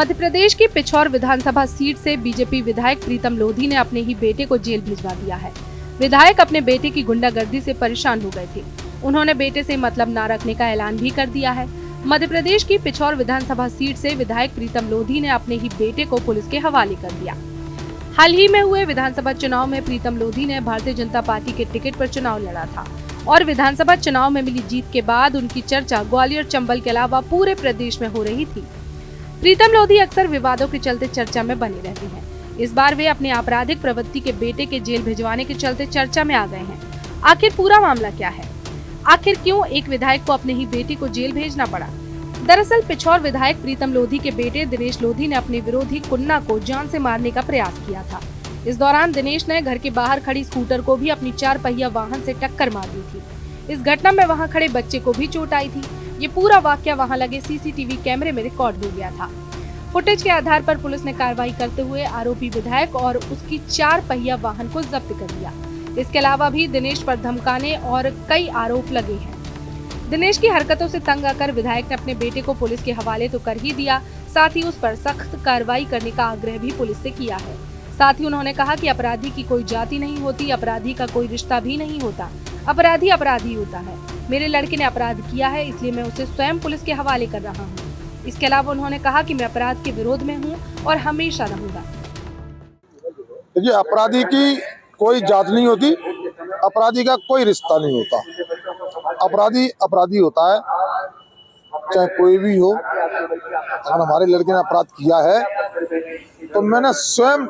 मध्य प्रदेश की पिछौर विधानसभा सीट से बीजेपी विधायक प्रीतम लोधी ने अपने ही बेटे को जेल भिजवा दिया है। विधायक अपने बेटे की गुंडागर्दी से परेशान हो गए थे। उन्होंने बेटे से मतलब न रखने का ऐलान भी कर दिया है। मध्य प्रदेश की पिछौर विधानसभा सीट से विधायक प्रीतम लोधी ने अपने ही बेटे को पुलिस के हवाले कर दिया। हाल ही में हुए विधानसभा चुनाव में प्रीतम लोधी ने भारतीय जनता पार्टी के टिकट पर चुनाव लड़ा था और विधानसभा चुनाव में मिली जीत के बाद उनकी चर्चा ग्वालियर, चंबल के अलावा पूरे प्रदेश में हो रही थी। प्रीतम लोधी अक्सर विवादों के चलते चर्चा में बने रहते हैं। इस बार वे अपने आपराधिक प्रवृत्ति के बेटे के जेल भिजवाने के चलते चर्चा में आ गए हैं। आखिर पूरा मामला क्या है? आखिर क्यों एक विधायक को अपने ही बेटे को जेल भेजना पड़ा? दरअसल पिछौर विधायक प्रीतम लोधी के बेटे दिनेश लोधी ने अपने विरोधी कुन्ना को जान से मारने का प्रयास किया था। इस दौरान दिनेश ने घर के बाहर खड़ी स्कूटर को भी अपनी 4 पहिया वाहन से टक्कर मार दी थी। इस घटना में वहां खड़े बच्चे को भी चोट आई थी। ये पूरा वाकया वहां लगे सीसीटीवी कैमरे में रिकॉर्ड हो गया था। फुटेज के आधार पर पुलिस ने कार्रवाई करते हुए आरोपी विधायक और उसकी 4 पहिया वाहन को जब्त कर लिया। इसके अलावा भी दिनेश पर धमकाने और कई आरोप लगे हैं। दिनेश की हरकतों से तंग आकर विधायक ने अपने बेटे को पुलिस के हवाले तो कर ही दिया, साथ ही उस पर सख्त कार्रवाई करने का आग्रह भी पुलिस से किया है। साथ ही उन्होंने कहा कि अपराधी की कोई जाति नहीं होती, अपराधी का कोई रिश्ता भी नहीं होता, अपराधी अपराधी होता है। मेरे लड़के ने अपराध किया है, इसलिए मैं उसे स्वयं पुलिस के हवाले कर रहा हूँ। इसके अलावा उन्होंने कहा कि मैं अपराध के विरोध में हूँ और हमेशा रहूंगा। देखिए, अपराधी की कोई जात नहीं होती, अपराधी का कोई रिश्ता नहीं होता। अपराधी अपराधी होता है, चाहे कोई भी हो। अगर हमारे लड़के ने अपराध किया है तो मैंने स्वयं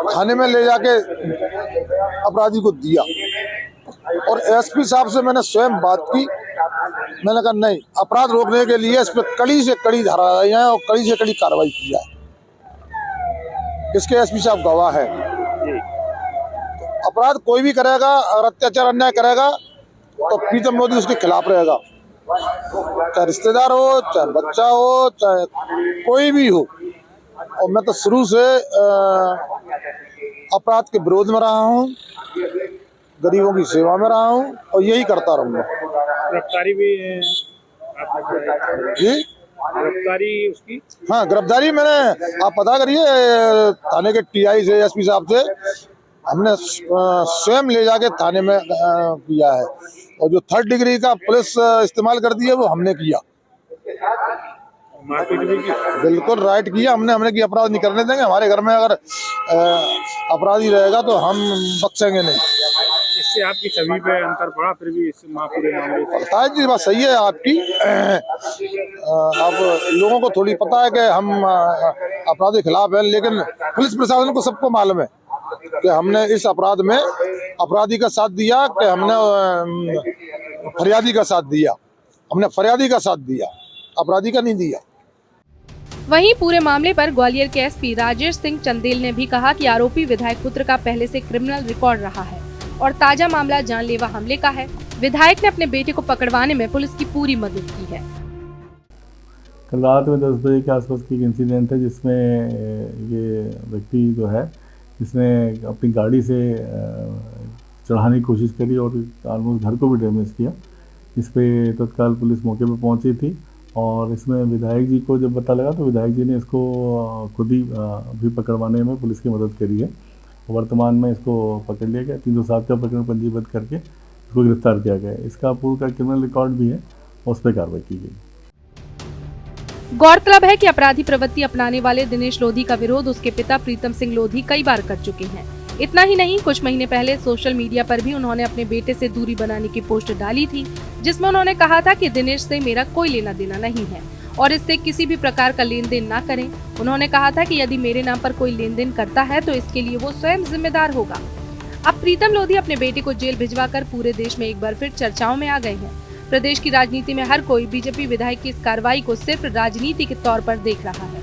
थाने में ले जाके अपराधी को दिया और एसपी साहब से मैंने स्वयं बात की। मैंने कहा नहीं, अपराध रोकने के लिए इस पर कड़ी से कड़ी धारा लगाई है और कड़ी से कड़ी कार्रवाई की है। इसके एसपी साहब गवाह है। अपराध कोई भी करेगा, अगर अत्याचार अन्याय करेगा तो प्रीतम लोधी उसके खिलाफ रहेगा, चाहे रिश्तेदार हो, चाहे बच्चा हो, चाहे कोई भी हो। और मैं तो शुरू से अपराध के विरोध में रहा हूँ, गरीबों की सेवा में रहा हूँ और यही करता रहूंगा। गिरफ्तारी भी जी, गिरफ्तारी उसकी? हाँ, गिरफ्तारी मैंने, आप पता करिए थाने के टीआई से, एसपी साहब से हमने स्वयं ले जाके थाने में किया है। और जो 3rd डिग्री का पुलिस इस्तेमाल करती है वो हमने किया। मारपीट भी की? बिल्कुल राइट किया हमने कि अपराध नहीं करने देंगे। हमारे घर में अगर अपराधी रहेगा तो हम बख्शेंगे नहीं। इससे आपकी छवि पे अंतर पड़ा? फिर भी इस पूरे मामले पता है जी, बात सही है आपकी। अब लोगों को थोड़ी पता है कि हम अपराधी के खिलाफ हैं, लेकिन पुलिस प्रशासन को सबको मालूम है कि हमने इस अपराध में अपराधी का साथ दिया, कि हमने फरियादी का साथ दिया। हमने फरियादी का साथ दिया, अपराधी का नहीं दिया। वहीं पूरे मामले पर ग्वालियर के एसपी राजेश सिंह चंदेल ने भी कहा कि आरोपी विधायक पुत्र का पहले से क्रिमिनल रिकॉर्ड रहा है और ताजा मामला जानलेवा हमले का है। विधायक ने अपने बेटे को पकड़वाने में पुलिस की पूरी मदद की है। कल रात में 10 बजे के आसपास की एक इंसिडेंट है जिसमें ये व्यक्ति जो है, इसने अपनी गाड़ी से चढ़ाने की कोशिश करी और ऑलमोस्ट घर को भी डैमेज किया। इस पे तत्काल पुलिस मौके पे पहुंची थी और इसमें विधायक जी को जब पता लगा तो विधायक जी ने इसको खुद ही भी पकड़वाने में पुलिस की मदद करी है। वर्तमान में इसको पकड़ लिया गया, 307 का प्रकरण पंजीबद्ध करके इसको गिरफ्तार किया गया। इसका पूर्व का क्रिमिनल रिकॉर्ड भी है और उस पर कार्रवाई की गई। गौरतलब है कि अपराधी प्रवृत्ति अपनाने वाले दिनेश लोधी का विरोध उसके पिता प्रीतम सिंह लोधी कई बार कर चुके हैं। इतना ही नहीं, कुछ महीने पहले सोशल मीडिया पर भी उन्होंने अपने बेटे से दूरी बनाने की पोस्ट डाली थी, जिसमें उन्होंने कहा था कि दिनेश से मेरा कोई लेना देना नहीं है और इससे किसी भी प्रकार का लेन देन न करें। उन्होंने कहा था कि यदि मेरे नाम पर कोई लेन देन करता है तो इसके लिए वो स्वयं जिम्मेदार होगा। अब प्रीतम लोधी अपने बेटे को जेल भिजवाकर पूरे देश में एक बार फिर चर्चाओं में आ गए हैं। प्रदेश की राजनीति में हर कोई बीजेपी विधायक की इस कार्रवाई को सिर्फ राजनीति के तौर पर देख रहा है।